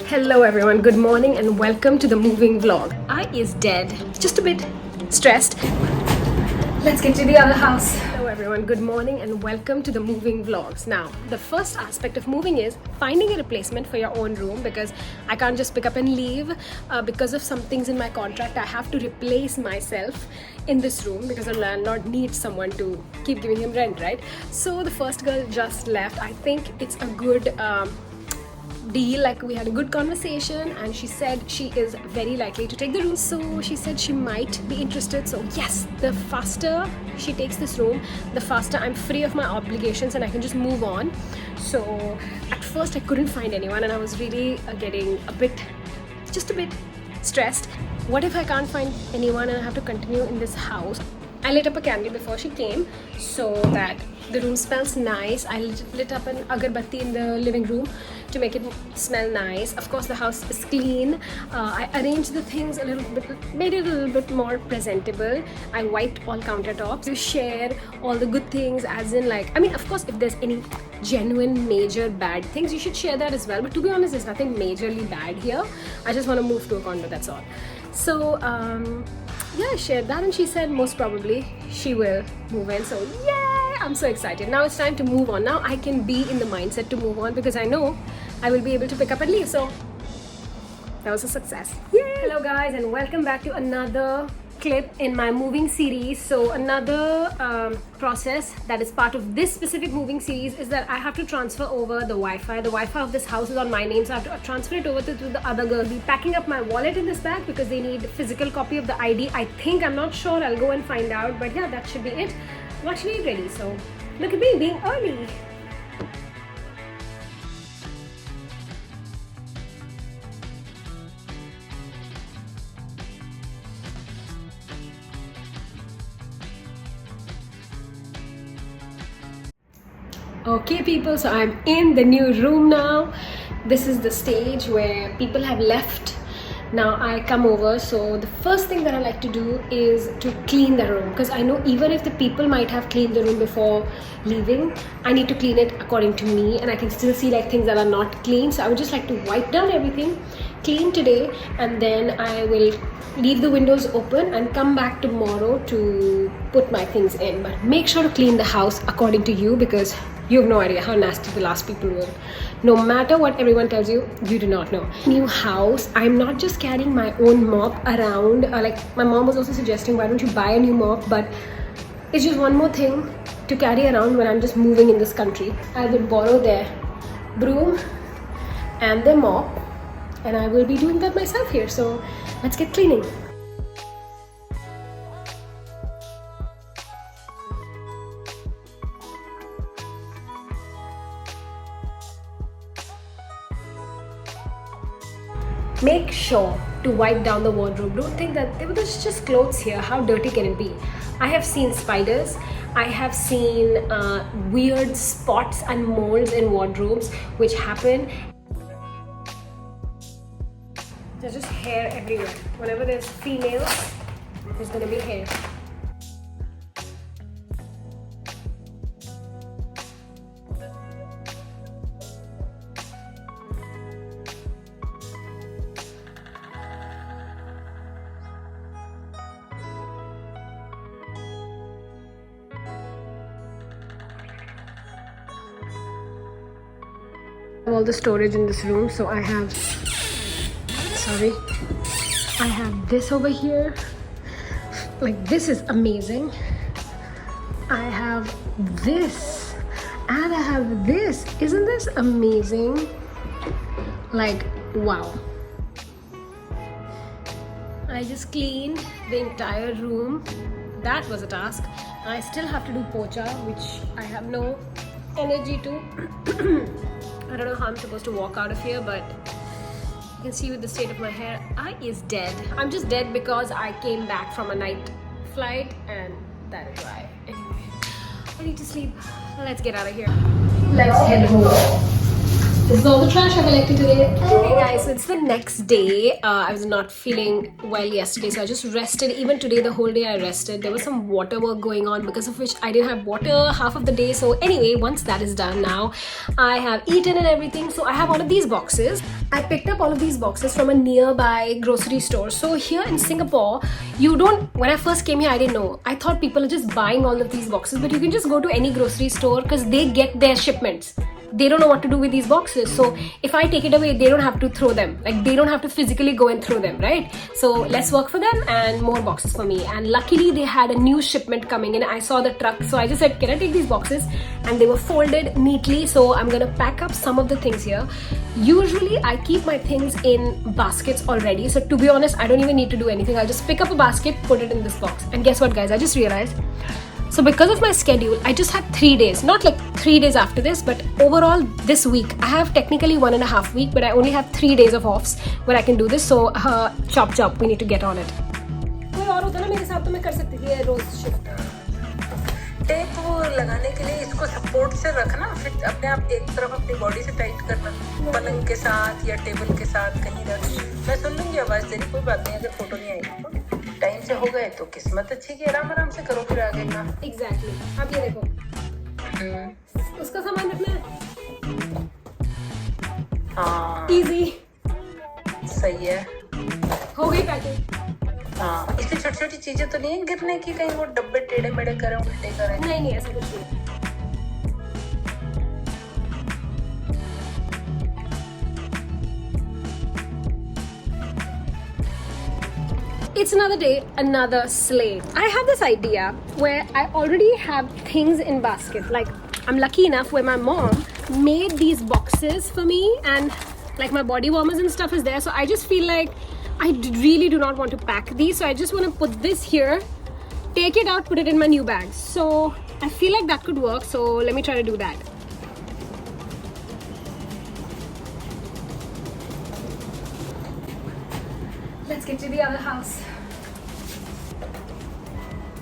Hello everyone, good morning and welcome to the moving vlog. I is dead, just a bit stressed. Let's get to the other house. Hello everyone, good morning and welcome to the moving vlogs. Now, the first aspect of moving is finding a replacement for your own room because I can't just pick up and leave. Because of some things in my contract, I have to replace myself in this room because the landlord needs someone to keep giving him rent, right? So the first girl just left. I think it's a good deal. Like, we had a good conversation and she said she is very likely to take the room, so she said she might be interested. So yes, the faster she takes this room, the faster I'm free of my obligations and I can just move on. So at first I couldn't find anyone and I was really getting just a bit stressed. What if I can't find anyone and I have to continue in this house? I lit up a candle before she came so that the room smells nice. I lit up an agarbatti in the living room to make it smell nice. Of course, the house is clean. I arranged the things a little bit, made it a little bit more presentable. I wiped all countertops to share all the good things, as in, like, I mean, of course, if there's any genuine major bad things, you should share that as well. But to be honest, there's nothing majorly bad here. I just want to move to a condo, that's all. So yeah, I shared that and she said most probably she will move in. So yay, I'm so excited. Now it's time to move on. Now I can be in the mindset to move on because I know I will be able to pick up and leave. So that was a success. Yay! Hello guys and welcome back to another clip in my moving series. So another process that is part of this specific moving series is that I have to transfer over the Wi-Fi. The Wi-Fi of this house is on my name, so I have to transfer it over to the other girl. Be packing up my wallet in this bag because they need a physical copy of the ID. I think, I'm not sure, I'll go and find out, but yeah, that should be it. I'm actually ready, so look at me being early. Okay people, so I'm in the new room now. This is the stage where people have left. Now I come over, so the first thing that I like to do is to clean the room, because I know even if the people might have cleaned the room before leaving, I need to clean it according to me, and I can still see like things that are not clean. So I would just like to wipe down everything, clean today, and then I will leave the windows open and come back tomorrow to put my things in. But make sure to clean the house according to you, because you have no idea how nasty the last people were. No matter what everyone tells you, you do not know. New house, I'm not just carrying my own mop around. Like, my mom was also suggesting, why don't you buy a new mop? But it's just one more thing to carry around when I'm just moving in this country. I will borrow their broom and their mop, and I will be doing that myself here. So let's get cleaning. Make sure to wipe down the wardrobe. Don't think that there's just clothes here. How dirty can it be? I have seen spiders. I have seen weird spots and molds in wardrobes which happen. There's just hair everywhere. Whenever there's females, there's gonna be hair. All the storage in this room, so I have this over here. Like, this is amazing. I have this and I have this. Isn't this amazing? Like, wow. I just cleaned the entire room. That was a task. I still have to do pocha, which I have no energy to. I don't know how I'm supposed to walk out of here, but you can see with the state of my hair, I is dead. I'm just dead because I came back from a night flight, and that is why. Anyway, I need to sleep. Let's get out of here. Let's head home. This is all the trash I collected today. Hey guys, so it's the next day. I was not feeling well yesterday, so I just rested. Even today, the whole day I rested. There was some water work going on, because of which I didn't have water half of the day. So anyway, once that is done now, I have eaten and everything. So I have all of these boxes. I picked up all of these boxes from a nearby grocery store. So here in Singapore, when I first came here, I didn't know. I thought people are just buying all of these boxes, but you can just go to any grocery store because they get their shipments. They don't know what to do with these boxes, so if I take it away, they don't have to throw them. Like, they don't have to physically go and throw them, right? So less work for them and more boxes for me. And luckily they had a new shipment coming in. I saw the truck, so I just said, can I take these boxes? And they were folded neatly, so I'm gonna pack up some of the things here. Usually I keep my things in baskets already, so to be honest, I don't even need to do anything. I'll just pick up a basket, put it in this box. And guess what, guys, I just realized, so because of my schedule, I just had 3 days, not like 3 days after this, but overall this week, I have technically 1.5 weeks, but I only have 3 days of offs where I can do this. So chop, we need to get on it. कोई और होता ना मेरे साथ तो मैं कर सकती थी रोज शिफ्ट. टेप लगाने के लिए इसको सपोर्ट से रखना, फिर अपने आप एक तरफ अपनी बॉडी से टाइट करना, पलंग के साथ या टेबल के साथ कहीं रख. मैं सुन लूंगी आवाज तेरी, कोई बात नहीं. अगर फोटो नहीं आई टाइम से हो गए तो किस्मत अच्छी की आराम से करो फिर आगे का. एग्जैक्टली. अब ये देखो, उसका सामान रखना है. हाँ, इजी. सही है, हो गई पैकिंग. हाँ, इसमें छोटी छोटी चीजें तो नहीं है गिरने की, कहीं वो डब्बे टेढ़े मेढ़े करें, उल्टे करें? नहीं ऐसा कुछ नहीं. It's another day, another sleigh. I have this idea where I already have things in baskets. Like, I'm lucky enough where my mom made these boxes for me, and like my body warmers and stuff is there. So I just feel like I really do not want to pack these. So I just want to put this here, take it out, put it in my new bag. So I feel like that could work. So let me try to do that. Let's get to the other house.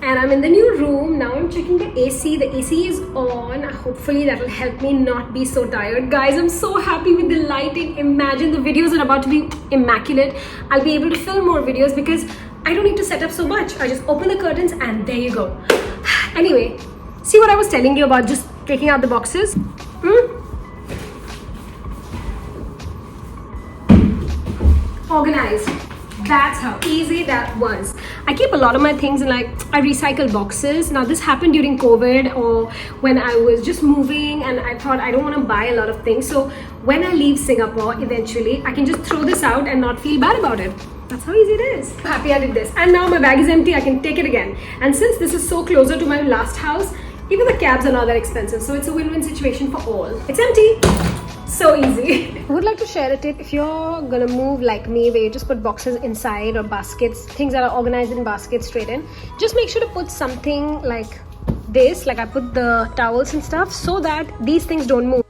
And I'm in the new room. Now I'm checking the AC. The AC is on. Hopefully that will help me not be so tired. Guys, I'm so happy with the lighting. Imagine the videos are about to be immaculate. I'll be able to film more videos because I don't need to set up so much. I just open the curtains and there you go. Anyway, see what I was telling you about just taking out the boxes? Organized. That's how easy that was. I keep a lot of my things in, like, I recycle boxes. Now this happened during COVID or when I was just moving, and I thought I don't want to buy a lot of things. So when I leave Singapore eventually, I can just throw this out and not feel bad about it. That's how easy it is. I'm happy I did this. And now my bag is empty. I can take it again. And since this is so closer to my last house, even the cabs are not that expensive. So it's a win-win situation for all. It's empty. So easy. I would like to share a tip. If you're gonna move like me, where you just put boxes inside or baskets, things that are organized in baskets straight in, just make sure to put something like this, like I put the towels and stuff, so that these things don't move.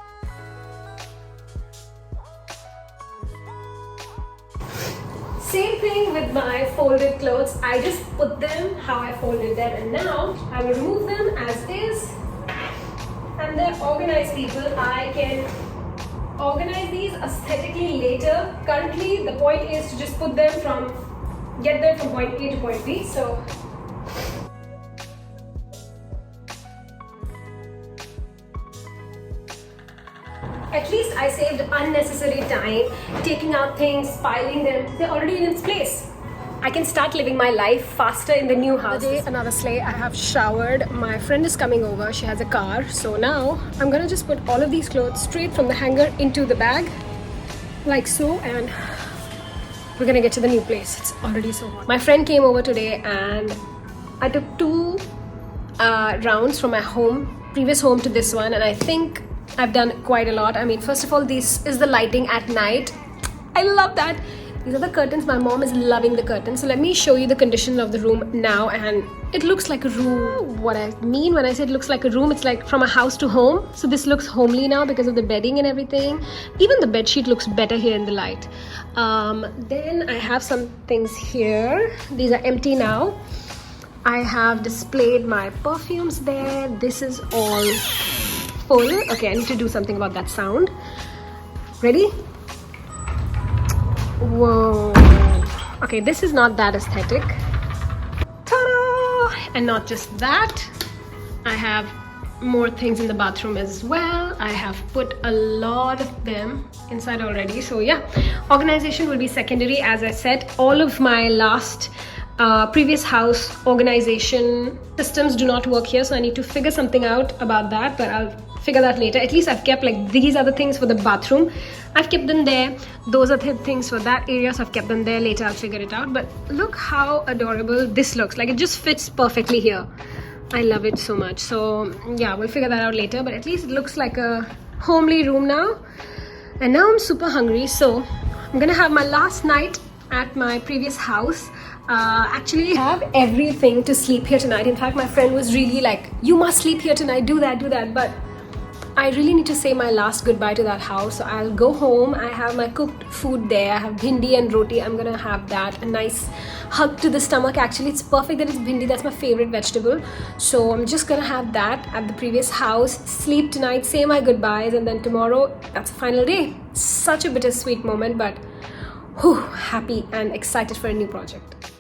Same thing with my folded clothes. I just put them how I folded them, and now I will remove them as is. And they're organized, people. I can organize these aesthetically later. Currently the point is to just get them from point A to point B. So at least I saved unnecessary time taking out things, piling them. They're already in its place. I can start living my life faster in the new house. Today, another sleigh. I have showered. My friend is coming over. She has a car. So now I'm gonna just put all of these clothes straight from the hanger into the bag, like so, and we're gonna get to the new place. It's already so hot. My friend came over today and I took 2 rounds from my previous home to this one, and I think I've done quite a lot. I mean, first of all, this is the lighting at night. I love that. These are the curtains. My mom is loving the curtains. So let me show you the condition of the room now, and it looks like a room. What I mean when I say it looks like a room, it's like from a house to home. So this looks homely now because of the bedding and everything. Even the bed sheet looks better here in the light. Then I have some things here. These are empty now. I have displayed my perfumes there. This is all full. Okay, I need to do something about that sound. Ready? Whoa. Okay, this is not that aesthetic. Ta-da! And not just that, I have more things in the bathroom as well. I have put a lot of them inside already. So yeah, organization will be secondary. As I said, all of my last previous house organization systems do not work here, so I need to figure something out about that, but I'll figure that later. At least I've kept, like, these are the things for the bathroom, I've kept them there. Those are the things for that area, so I've kept them there. Later I'll figure it out. But look how adorable this looks. Like, it just fits perfectly here. I love it so much. So yeah, we'll figure that out later, but at least it looks like a homely room now. And now I'm super hungry, so I'm gonna have my last night at my previous house. Actually have everything to sleep here tonight. In fact, my friend was really like, you must sleep here tonight, do that, but I really need to say my last goodbye to that house. So I'll go home. I have my cooked food there. I have bhindi and roti. I'm gonna have that. A nice hug to the stomach. Actually, it's perfect that it's bhindi. That's my favorite vegetable. So I'm just gonna have that at the previous house, sleep tonight, say my goodbyes, and then tomorrow, that's the final day. Such a bittersweet moment, but whew, happy and excited for a new project.